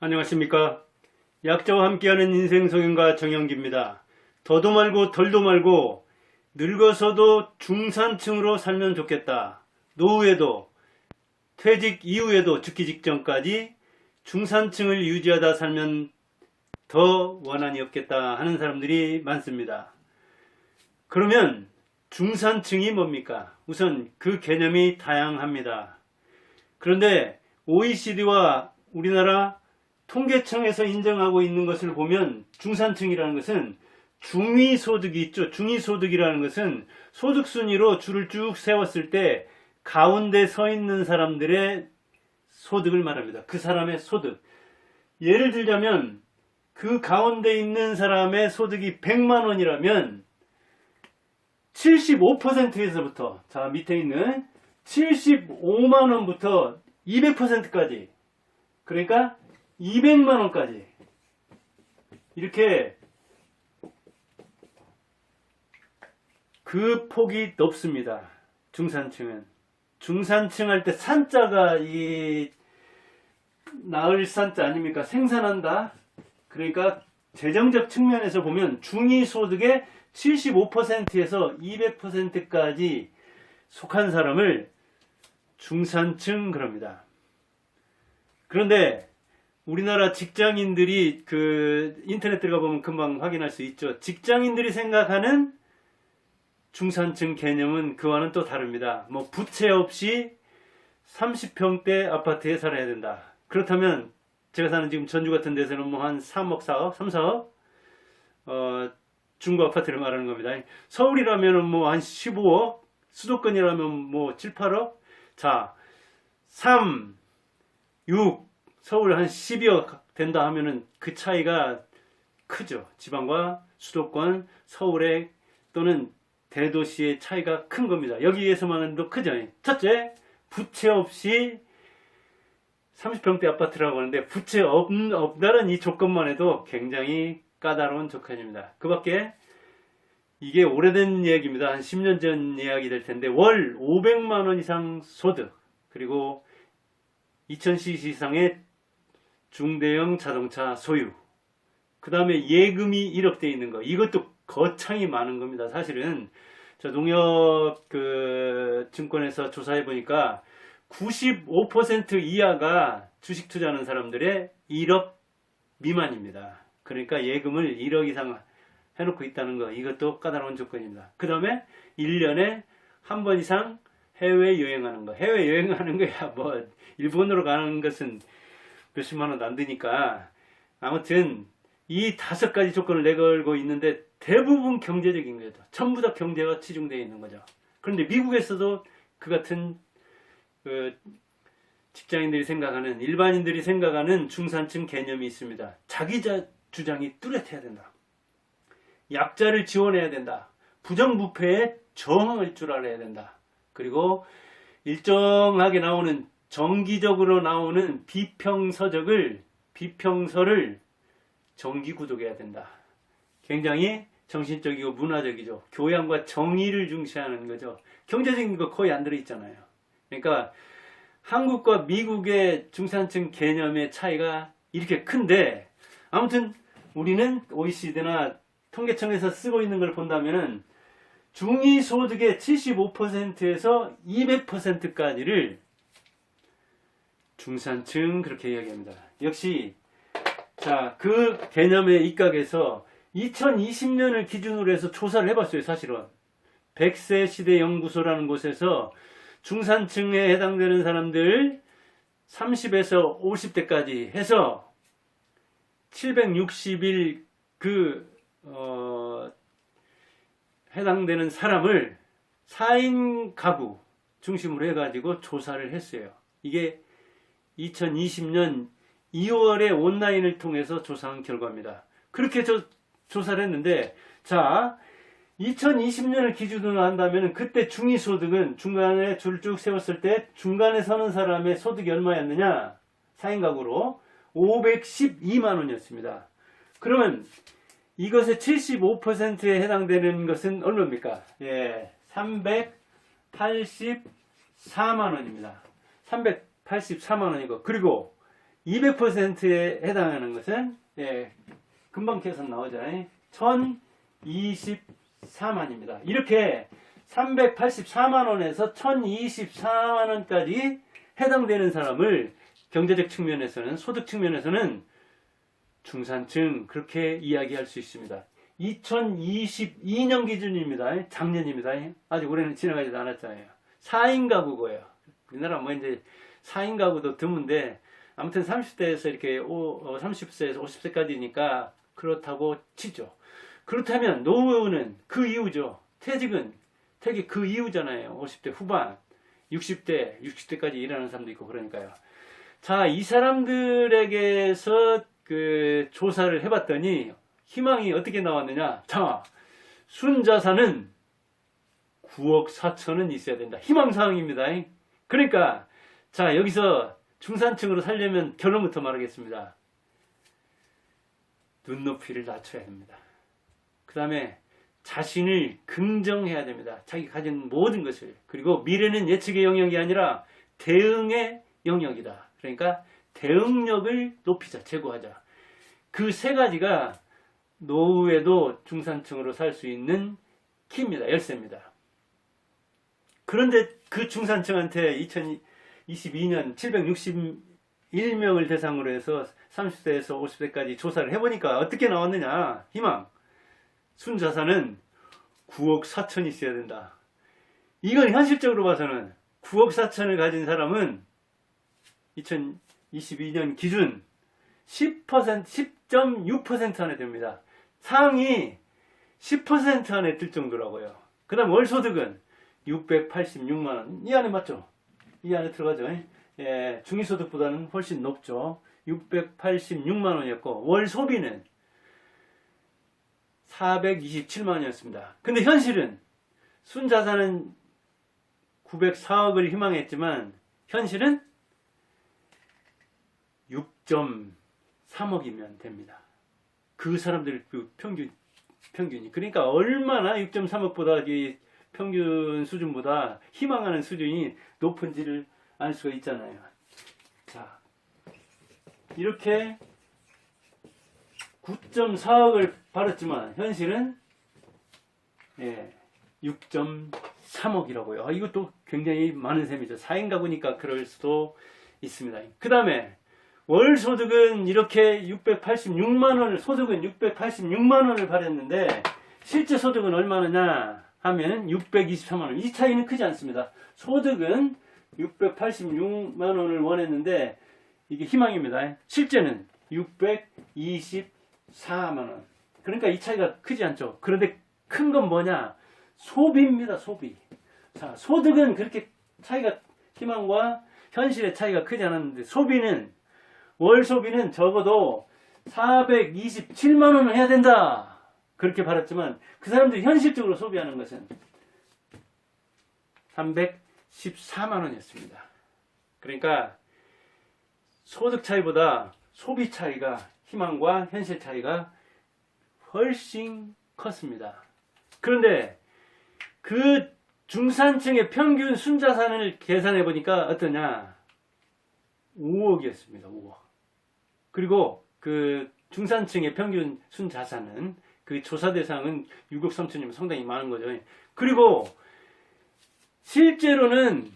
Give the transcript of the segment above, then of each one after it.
안녕하십니까. 약자와 함께하는 인생성형가 정영기입니다. 더도 말고 덜도 말고 늙어서도 중산층으로 살면 좋겠다. 노후에도 퇴직 이후에도 죽기 직전까지 중산층을 유지하다 살면 더 원한이 없겠다 하는 사람들이 많습니다. 그러면 중산층이 뭡니까? 우선 그 개념이 다양합니다. 그런데 OECD와 우리나라 통계청에서 인정하고 있는 것을 보면 중산층이라는 것은 중위소득이 있죠. 중위소득이라는 것은 소득 순위로 줄을 쭉 세웠을 때 가운데 서 있는 사람들의 소득을 말합니다. 그 사람의 소득. 예를 들자면 그 가운데 있는 사람의 소득이 100만 원이라면 75%에서부터 자 밑에 있는 75만 원부터 200%까지 그러니까 200만 원까지 이렇게 그 폭이 높습니다. 중산층은 중산층 할 때 산자가 이 나을 산자 아닙니까? 생산한다. 그러니까 재정적 측면에서 보면 중위소득의 75%에서 200%까지 속한 사람을 중산층 그럽니다. 그런데 우리나라 직장인들이 그 인터넷 들어가 보면 금방 확인할 수 있죠. 직장인들이 생각하는 중산층 개념은 그와는 또 다릅니다. 뭐 부채 없이 30평대 아파트에 살아야 된다. 그렇다면 제가 사는 지금 전주 같은 데서는 뭐 한 3억, 4억, 3, 4억 중고 아파트를 말하는 겁니다. 서울이라면 뭐 한 15억, 수도권이라면 뭐 7, 8억. 자, 3, 6, 서울 한 12억 된다 하면은 그 차이가 크죠. 지방과 수도권, 서울의 또는 대도시의 차이가 큰 겁니다. 여기에서만도 크죠. 첫째, 부채 없이 30평대 아파트라고 하는데 부채 없다는 이 조건만 해도 굉장히 까다로운 조건입니다. 그 밖에 이게 오래된 이야기입니다. 한 10년 전 이야기 될 텐데 월 500만 원 이상 소득 그리고 2000cc 이상의 중대형 자동차 소유 그 다음에 예금이 1억 돼 있는 거 이것도 거창이 많은 겁니다. 사실은 저 농협 그 증권에서 조사해 보니까 95% 이하가 주식 투자하는 사람들의 1억 미만입니다. 그러니까 예금을 1억 이상 해놓고 있다는 거 이것도 까다로운 조건입니다. 그 다음에 1년에 한 번 이상 해외여행하는 거 해외여행하는 거야 뭐 일본으로 가는 것은 몇십만 원 안 드니까 아무튼 이 5가지 조건을 내걸고 있는데 대부분 경제적인 거죠. 전부 다 경제가 치중되어 있는 거죠. 그런데 미국에서도 그 같은 직장인들이 생각하는 일반인들이 생각하는 중산층 개념이 있습니다. 자기 주장이 뚜렷해야 된다. 약자를 지원해야 된다. 부정부패에 저항할 줄 알아야 된다. 그리고 일정하게 나오는 정기적으로 나오는 비평서를 정기구독해야 된다. 굉장히 정신적이고 문화적이죠. 교양과 정의를 중시하는 거죠. 경제적인 거 거의 안 들어있잖아요. 그러니까 한국과 미국의 중산층 개념의 차이가 이렇게 큰데 아무튼 우리는 OECD나 통계청에서 쓰고 있는 걸 본다면은 중위소득의 75%에서 200%까지를 중산층 그렇게 이야기합니다. 역시 자, 그 개념에 입각해서 2020년을 기준으로 해서 조사를 해봤어요. 사실은 100세 시대 연구소라는 곳에서 중산층에 해당되는 사람들 30에서 50대까지 해서 760일 해당되는 사람을 4인 가구 중심으로 해가지고 조사를 했어요. 이게 2020년 2월에 온라인을 통해서 조사한 결과입니다. 그렇게 조사를 했는데 자 2020년을 기준으로 한다면 그때 중위소득은 중간에 줄 쭉 세웠을 때 중간에 서는 사람의 소득이 얼마였느냐 4인 가구로 512만 원이었습니다. 그러면 이것의 75%에 해당되는 것은 얼마입니까? 예, 384만 원입니다. 384만 원이고 그리고 200%에 해당하는 것은 예, 금방 계산 나오죠. 1024만입니다. 이렇게 384만원에서 1024만원까지 해당되는 사람을 경제적 측면에서는, 소득 측면에서는 중산층, 그렇게 이야기할 수 있습니다. 2022년 기준입니다. 작년입니다. 아직 올해는 지나가지도 않았잖아요. 4인 가구고요. 우리나라 뭐 이제 4인 가구도 드문데, 아무튼 30대에서 이렇게 30세에서 50세까지니까 그렇다고 치죠. 그렇다면 노후는 그 이후죠. 퇴직은 퇴직 그 이후잖아요. 50대 후반, 60대까지 일하는 사람도 있고 그러니까요. 자, 이 사람들에게서 그 조사를 해봤더니 희망이 어떻게 나왔느냐. 자, 순자산은 9억 4천은 있어야 된다. 희망사항입니다. 그러니까 자, 여기서 중산층으로 살려면 결론부터 말하겠습니다. 눈높이를 낮춰야 됩니다. 그 다음에 자신을 긍정해야 됩니다. 자기 가진 모든 것을. 그리고 미래는 예측의 영역이 아니라 대응의 영역이다. 그러니까 대응력을 높이자, 제고하자. 그 세 가지가 노후에도 중산층으로 살 수 있는 키입니다. 열쇠입니다. 그런데 그 중산층한테 2022년 761명을 대상으로 해서 30세에서 50세까지 조사를 해보니까 어떻게 나왔느냐. 희망. 순자산은 9억 4천이 있어야 된다. 이건 현실적으로 봐서는 9억 4천을 가진 사람은 2022년 기준 10.6% 안에 듭니다. 상위 10% 안에 들 정도라고요. 그 다음 월소득은 686만원. 이 안에 맞죠? 이 안에 들어가죠. 예, 중위소득보다는 훨씬 높죠. 686만원이었고 월소비는 427만원이었습니다. 근데 현실은 순자산은 904억을 희망했지만 현실은 6.3억이면 됩니다. 그 사람들 그 평균이. 그러니까 얼마나 6.3억보다 이 평균 수준보다 희망하는 수준이 높은지를 알 수가 있잖아요. 자, 이렇게 9.4억을 받았지만 현실은 6.3억이라고요. 이것도 굉장히 많은 셈이죠. 4인 가구니까 그럴 수도 있습니다. 그 다음에 월 소득은 이렇게 686만원을, 소득은 686만원을 받았는데 실제 소득은 얼마냐 하면 623만원. 이 차이는 크지 않습니다. 소득은 686만원을 원했는데 이게 희망입니다. 실제는 624만원. 그러니까 이 차이가 크지 않죠. 그런데 큰 건 뭐냐? 소비입니다. 소비. 자, 소득은 그렇게 차이가, 희망과 현실의 차이가 크지 않았는데 소비는, 월 소비는 적어도 427만원을 해야 된다. 그렇게 받았지만 그 사람들이 현실적으로 소비하는 것은 314만원이었습니다. 그러니까 소득 차이보다 소비 차이가, 희망과 현실 차이가 훨씬 컸습니다. 그런데 그 중산층의 평균 순자산을 계산해 보니까 어떠냐? 5억이었습니다. 5억. 그리고 그 중산층의 평균 순자산은, 그 조사 대상은 6억 3천이면 상당히 많은 거죠. 그리고 실제로는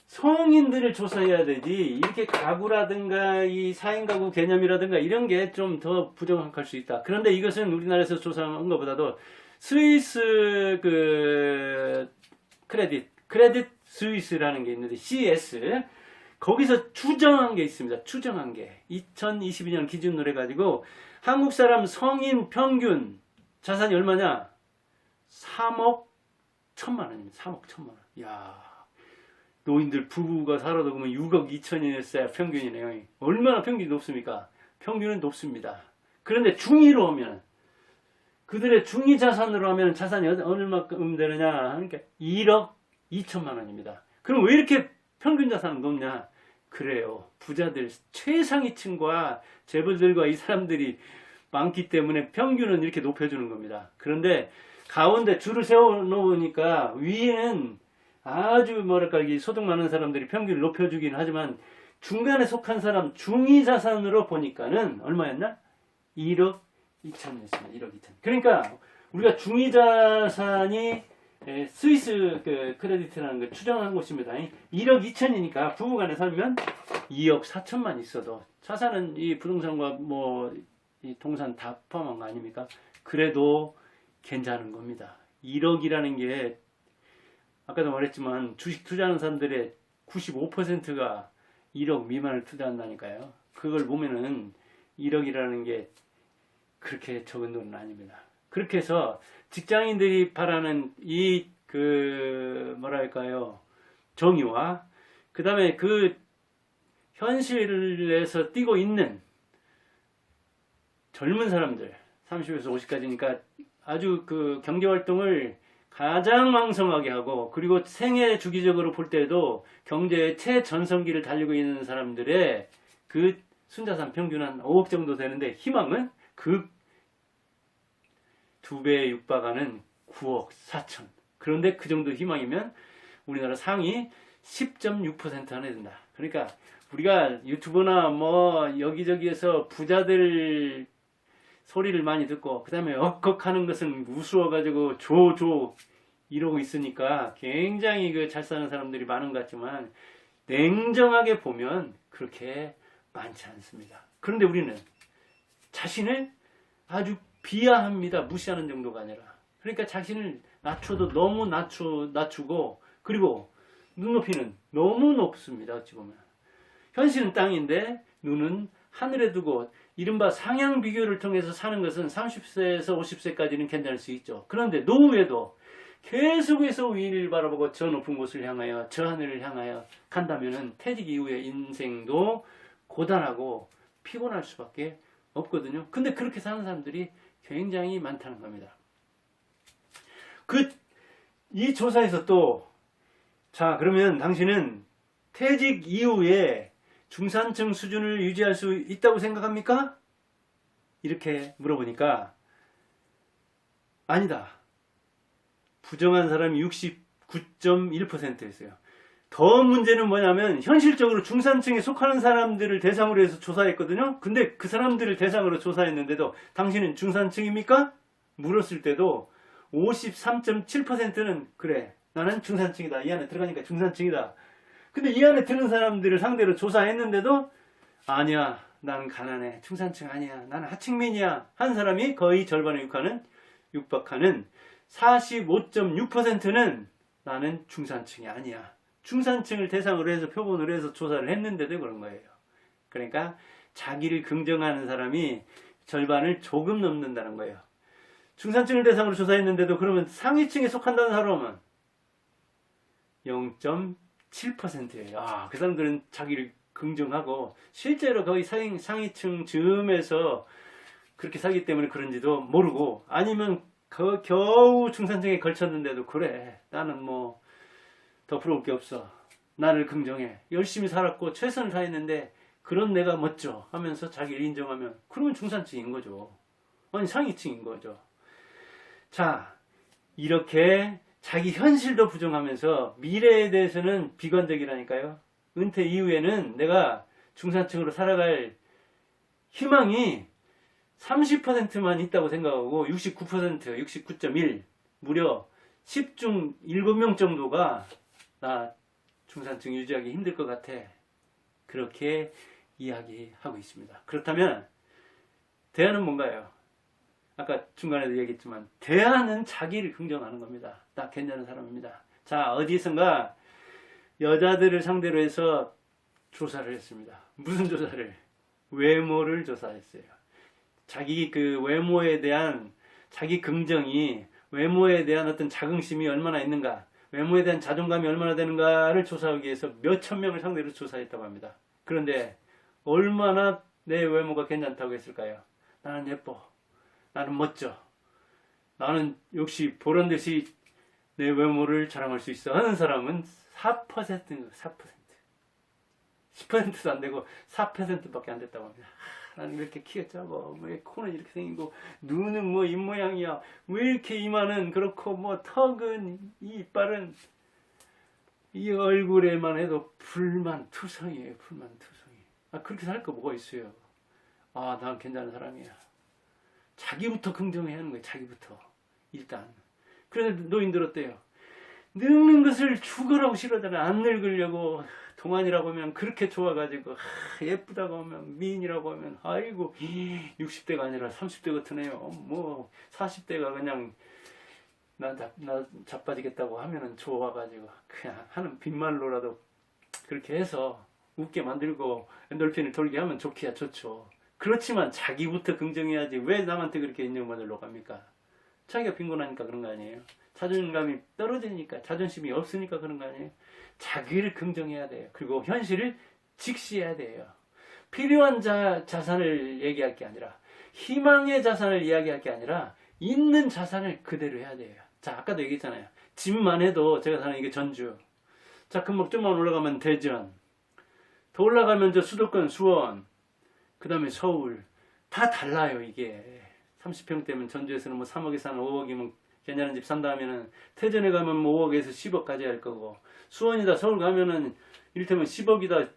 성인들을 조사해야 되지, 이렇게 가구라든가 이 4인 가구 개념이라든가 이런 게 좀 더 부정할 수 있다. 그런데 이것은 우리나라에서 조사한 것보다도 스위스 그 크레딧 스위스라는 게 있는데 CS, 거기서 추정한 게 있습니다. 추정한 게 2022년 기준으로 해가지고 한국 사람 성인 평균 자산이 얼마냐? 3억 1천만 원입니다. 3억 1천만 원. 이야, 노인들 부부가 살아도 그러면 6억 2천이었어야 평균이네요. 얼마나 평균이 높습니까? 평균은 높습니다. 그런데 중위로 하면, 그들의 중위 자산으로 하면 자산이 얼마큼 되느냐? 그러니까 1억 2천만 원입니다. 그럼 왜 이렇게 평균 자산은 높냐? 그래요. 부자들, 최상위층과 재벌들과 이 사람들이 많기 때문에 평균은 이렇게 높여주는 겁니다. 그런데 가운데 줄을 세워 놓으니까 위에는 아주 뭐랄까, 이 소득 많은 사람들이 평균을 높여주긴 하지만 중간에 속한 사람 중위 자산으로 보니까는 얼마였나? 1억 2천이었습니다. 1억 2천. 그러니까 우리가 중위 자산이 스위스 그 크레디트라는 걸 추정한 곳입니다. 1억 2천이니까 부부간에 살면 2억 4천만 있어도 자산은 이 부동산과 뭐 이 동산 다 포함한 거 아닙니까? 그래도 괜찮은 겁니다. 1억이라는 게 아까도 말했지만 주식 투자하는 사람들의 95%가 1억 미만을 투자한다니까요. 그걸 보면은 1억이라는 게 그렇게 적은 돈은 아닙니다. 그렇게 해서 직장인들이 바라는 이 뭐랄까요, 정의와 그 다음에 그 현실에서 뛰고 있는 젊은 사람들 30에서 50까지니까 아주 그 경제활동을 가장 왕성하게 하고, 그리고 생애 주기적으로 볼 때도 경제의 최전성기를 달리고 있는 사람들의 그 순자산 평균 한 5억 정도 되는데, 희망은 그 2배에 육박하는 9억 4천. 그런데 그 정도 희망이면 우리나라 상위 10.6% 안에 든다. 그러니까 우리가 유튜브나 뭐 여기저기에서 부자들 소리를 많이 듣고 그 다음에 억걱하는 것은 우스워가지고 조 이러고 있으니까 굉장히 그 잘 사는 사람들이 많은 것 같지만 냉정하게 보면 그렇게 많지 않습니다. 그런데 우리는 자신을 아주 비하합니다. 무시하는 정도가 아니라. 그러니까 자신을 낮춰도 너무 낮추고, 그리고 눈높이는 너무 높습니다. 어찌 보면 현실은 땅인데 눈은 하늘에 두고, 이른바 상향 비교를 통해서 사는 것은 30세에서 50세까지는 괜찮을 수 있죠. 그런데 노후에도 계속해서 위를 바라보고 저 높은 곳을 향하여, 저 하늘을 향하여 간다면은 퇴직 이후의 인생도 고단하고 피곤할 수밖에 없거든요. 근데 그렇게 사는 사람들이 굉장히 많다는 겁니다. 이 조사에서 또, 자, 그러면 당신은 퇴직 이후에 중산층 수준을 유지할 수 있다고 생각합니까? 이렇게 물어보니까 아니다. 부정한 사람이 69.1%였어요. 더 문제는 뭐냐면 현실적으로 중산층에 속하는 사람들을 대상으로 해서 조사했거든요. 근데 그 사람들을 대상으로 조사했는데도 당신은 중산층입니까? 물었을 때도 53.7%는 그래, 나는 중산층이다. 이 안에 들어가니까 중산층이다. 근데 이 안에 드는 사람들을 상대로 조사했는데도 아니야, 난 가난해, 중산층 아니야, 나는 하층민이야 한 사람이 거의 절반에 육박하는 45.6%는 나는 중산층이 아니야. 중산층을 대상으로 해서 표본으로 해서 조사를 했는데도 그런 거예요. 그러니까 자기를 긍정하는 사람이 절반을 조금 넘는다는 거예요. 중산층을 대상으로 조사했는데도 그러면 상위층에 속한다는 사람은 0.7%예요. 그 사람들은 자기를 긍정하고 실제로 거의 상위층 즈음에서 그렇게 살기 때문에 그런지도 모르고, 아니면 겨우 중산층에 걸쳤는데도 그래, 나는 뭐 더 부러울 게 없어, 나를 긍정해, 열심히 살았고 최선을 다했는데 그런 내가 멋져 하면서 자기를 인정하면, 그러면 중산층인 거죠. 아니 상위층인 거죠. 자, 이렇게 자기 현실도 부정하면서 미래에 대해서는 비관적이라니까요. 은퇴 이후에는 내가 중산층으로 살아갈 희망이 30%만 있다고 생각하고 69%, 69.1, 무려 10중 7명 정도가 나 중산층 유지하기 힘들 것 같아, 그렇게 이야기하고 있습니다. 그렇다면 대안은 뭔가요? 아까 중간에도 얘기했지만 대안은 자기를 긍정하는 겁니다. 나 괜찮은 사람입니다. 자, 어디선가 여자들을 상대로 해서 조사를 했습니다. 무슨 조사를? 외모를 조사했어요. 자기 그 외모에 대한 자기 긍정이, 외모에 대한 어떤 자긍심이 얼마나 있는가, 외모에 대한 자존감이 얼마나 되는가를 조사하기 위해서 몇천 명을 상대로 조사했다고 합니다. 그런데 얼마나 내 외모가 괜찮다고 했을까요? 나는 예뻐, 나는 멋져, 나는 역시 보란듯이 내 외모를 자랑할 수 있어 하는 사람은 4%, 10%도 안 되고 4%밖에 안 됐다고 합니다. 나는 왜 이렇게 키가 작아, 왜 코는 이렇게 생기고, 눈은 뭐 입모양이야, 왜 이렇게 이마는 그렇고, 뭐 턱은, 이 이빨은, 이 얼굴에만 해도 불만투성이에요. 불만투성이. 그렇게 살 거 뭐가 있어요. 난 괜찮은 사람이야. 자기부터 긍정해야 하는 거예요. 자기부터. 일단. 그래서 노인들 어때요? 늙는 것을 죽으라고 싫어하잖아요. 안 늙으려고. 동안이라고 하면 그렇게 좋아가지고 예쁘다고 하면 미인이라고 하면 아이고 60대가 아니라 30대 같으네요. 뭐 40대가 그냥 나 자빠지겠다고 하면은 좋아가지고 그냥 하는 빈말로라도 그렇게 해서 웃게 만들고 엔돌핀을 돌게 하면 좋기야 좋죠. 그렇지만 자기부터 긍정해야지 왜 남한테 그렇게 인정받으려고 합니까? 자기가 빈곤하니까 그런 거 아니에요? 자존감이 떨어지니까, 자존심이 없으니까 그런 거 아니에요? 자기를 긍정해야 돼요. 그리고 현실을 직시해야 돼요. 필요한 자산을 얘기할 게 아니라, 희망의 자산을 이야기할 게 아니라 있는 자산을 그대로 해야 돼요. 자, 아까도 얘기했잖아요. 집만 해도 제가 사는 이게 전주. 자, 금방 좀만 올라가면 대전. 더 올라가면 저 수도권 수원. 그 다음에 서울. 다 달라요, 이게. 30평대면 전주에서는 뭐 3억에 사는 5억이면 괜찮은 집 산다 하면은 태전에 가면 뭐 5억에서 10억까지 할 거고 수원이다 서울 가면은 이를테면 10억이다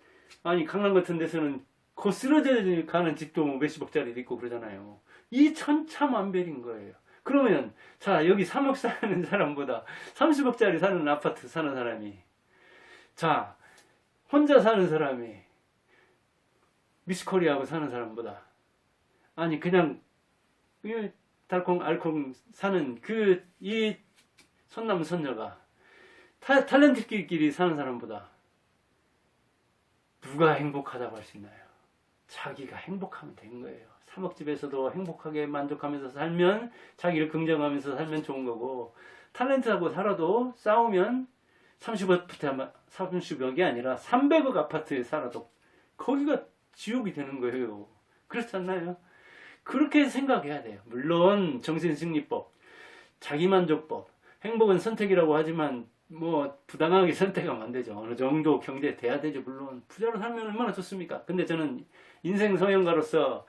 아니 강남 같은 데서는 곧 쓰러져 가는 집도 뭐 몇십억짜리도 있고 그러잖아요. 이 천차만별인 거예요. 그러면 자 여기 3억 사는 사람보다 30억짜리 사는 아파트 사는 사람이 자 혼자 사는 사람이 미스코리아하고 사는 사람보다 아니 그냥 달콩알콩 사는 이 손남 손녀가 탤런트끼리 사는 사람보다 누가 행복하다고 할 수 있나요? 자기가 행복하면 된 거예요. 3억 집에서도 행복하게 만족하면서 살면 자기를 긍정하면서 살면 좋은 거고 탤런트하고 살아도 싸우면 30억이 아니라 300억 아파트에 살아도 거기가 지옥이 되는 거예요. 그렇지 않나요? 그렇게 생각해야 돼요. 물론 정신승리법, 자기만족법, 행복은 선택이라고 하지만 뭐 부당하게 선택하면 안 되죠. 어느 정도 경제에 돼야 되죠. 물론 부자로 살면 얼마나 좋습니까? 근데 저는 인생 성형가로서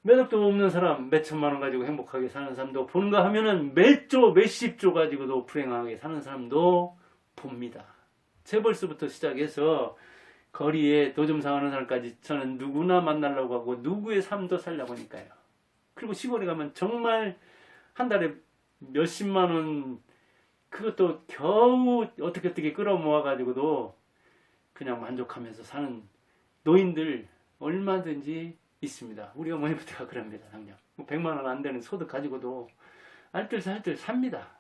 몇 억도 없는 사람 몇 천만 원 가지고 행복하게 사는 사람도 보는가 하면은 몇십조 가지고도 불행하게 사는 사람도 봅니다. 재벌스부터 시작해서 거리에 노점 상하는 사람까지 저는 누구나 만나려고 하고 누구의 삶도 살려고 하니까요. 그리고 시골에 가면 정말 한 달에 몇십만 원 그것도 겨우 어떻게 끌어모아가지고도 그냥 만족하면서 사는 노인들 얼마든지 있습니다. 우리 어머니부터가 그럽니다. 당장 뭐 100만 원 안 되는 소득 가지고도 알뜰살뜰 삽니다.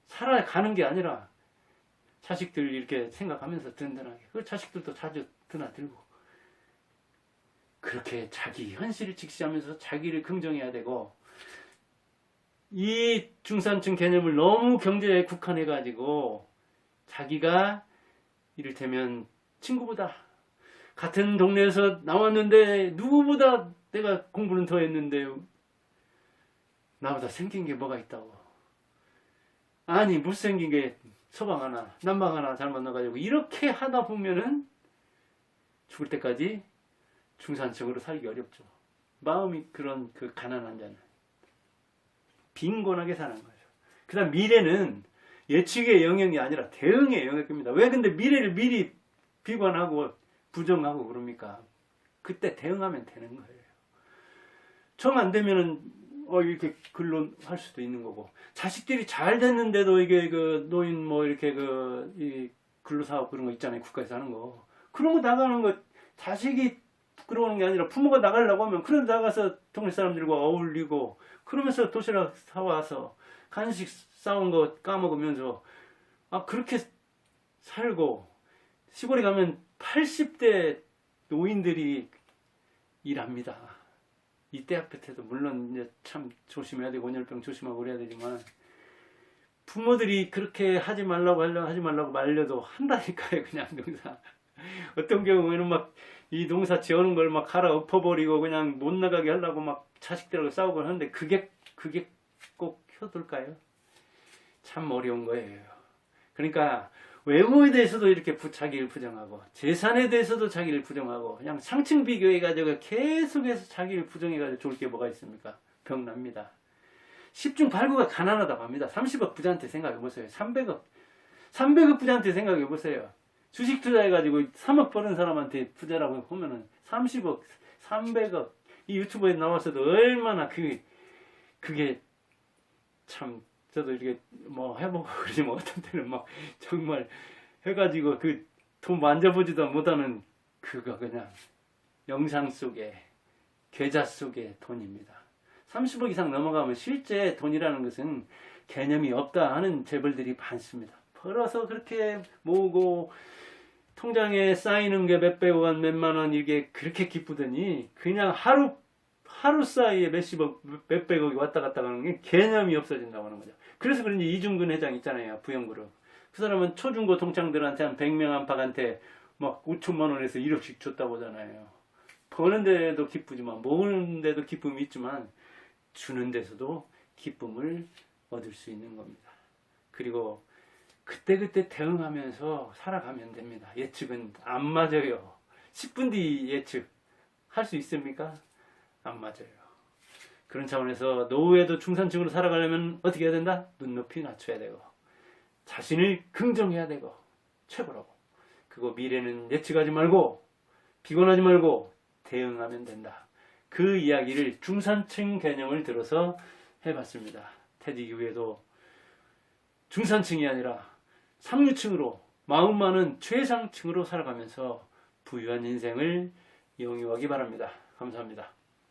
살아가는 게 아니라 자식들 이렇게 생각하면서 든든하게 그 자식들도 자주 드나들고 그렇게 자기 현실을 직시하면서 자기를 긍정해야 되고 이 중산층 개념을 너무 경제에 국한해 가지고 자기가 이를테면 친구보다 같은 동네에서 나왔는데 누구보다 내가 공부는 더 했는데 나보다 생긴 게 뭐가 있다고 아니 못생긴 게 서방 하나 남방 하나 잘못 넣어가지고 이렇게 하다 보면은 죽을 때까지 중산층으로 살기 어렵죠. 마음이 그런 그 가난한 자는 빈곤하게 사는 거죠. 그 다음 미래는 예측의 영역이 아니라 대응의 영역입니다. 왜 근데 미래를 미리 비관하고 부정하고 그럽니까? 그때 대응하면 되는 거예요. 정 안 되면은 이렇게 근로할 수도 있는 거고 자식들이 잘 됐는데도 이게 그 노인 뭐 이렇게 이 근로사업 그런 거 있잖아요. 국가에서 하는 거 그런 거 나가는 거 자식이 부끄러워하는 게 아니라 부모가 나가려고 하면 그런 나가서 동네 사람들과 어울리고 그러면서 도시락 사와서 간식 싸온 거 까먹으면서 그렇게 살고 시골에 가면 80대 노인들이 일합니다. 이때 아파트도 물론 이제 참 조심해야 되고 온열병 조심하고 그래야 되지만 부모들이 그렇게 하지 말라고 말려도 한다니까요. 그냥 농사 어떤 경우에는 막 이 농사 지어놓은 걸 막 갈아 엎어버리고 그냥 못 나가게 하려고 막 자식들하고 싸우고 하는데 그게 꼭 효도일까요? 참 어려운 거예요. 그러니까 외모에 대해서도 이렇게 자기를 부정하고 재산에 대해서도 자기를 부정하고 그냥 상층 비교해가지고 계속해서 자기를 부정해가지고 좋을 게 뭐가 있습니까? 병납니다. 10중 8구가 가난하다고 합니다. 30억 부자한테 생각해보세요. 300억 300억 부자한테 생각해 보세요. 주식 투자해가지고 3억 버는 사람한테 부자라고 보면은 30억, 300억. 이 유튜브에 나와서도 얼마나 그게 참, 저도 이렇게 뭐 해보고 그러지 뭐 어떤 때는 막 정말 해가지고 그 돈 만져보지도 못하는 그거 그냥 영상 속에, 계좌 속의 돈입니다. 30억 이상 넘어가면 실제 돈이라는 것은 개념이 없다 하는 재벌들이 많습니다. 벌어서 그렇게 모으고 통장에 쌓이는 게 몇백억 원, 몇만 원 이게 그렇게 기쁘더니 그냥 하루 사이에 몇십억, 몇백억이 왔다 갔다 가는 게 개념이 없어진다고 하는 거죠. 그래서 그런지 이중근 회장 있잖아요. 부영그룹. 그 사람은 초중고 동창들한테 한 100명 안팎한테 막 5천만 원에서 1억씩 줬다고 하잖아요. 버는 데도 기쁘지만 모으는 데도 기쁨이 있지만 주는 데서도 기쁨을 얻을 수 있는 겁니다. 그리고 그때그때 대응하면서 살아가면 됩니다. 예측은 안 맞아요. 10분 뒤 예측 할 수 있습니까? 안 맞아요. 그런 차원에서 노후에도 중산층으로 살아가려면 어떻게 해야 된다? 눈높이 낮춰야 되고 자신을 긍정해야 되고 최고라고. 그거 미래는 예측하지 말고 비관하지 말고 대응하면 된다. 그 이야기를 중산층 개념을 들어서 해봤습니다. 퇴직 이후에도 중산층이 아니라 상류층으로 마음 많은 최상층으로 살아가면서 부유한 인생을 영유하기 바랍니다. 감사합니다.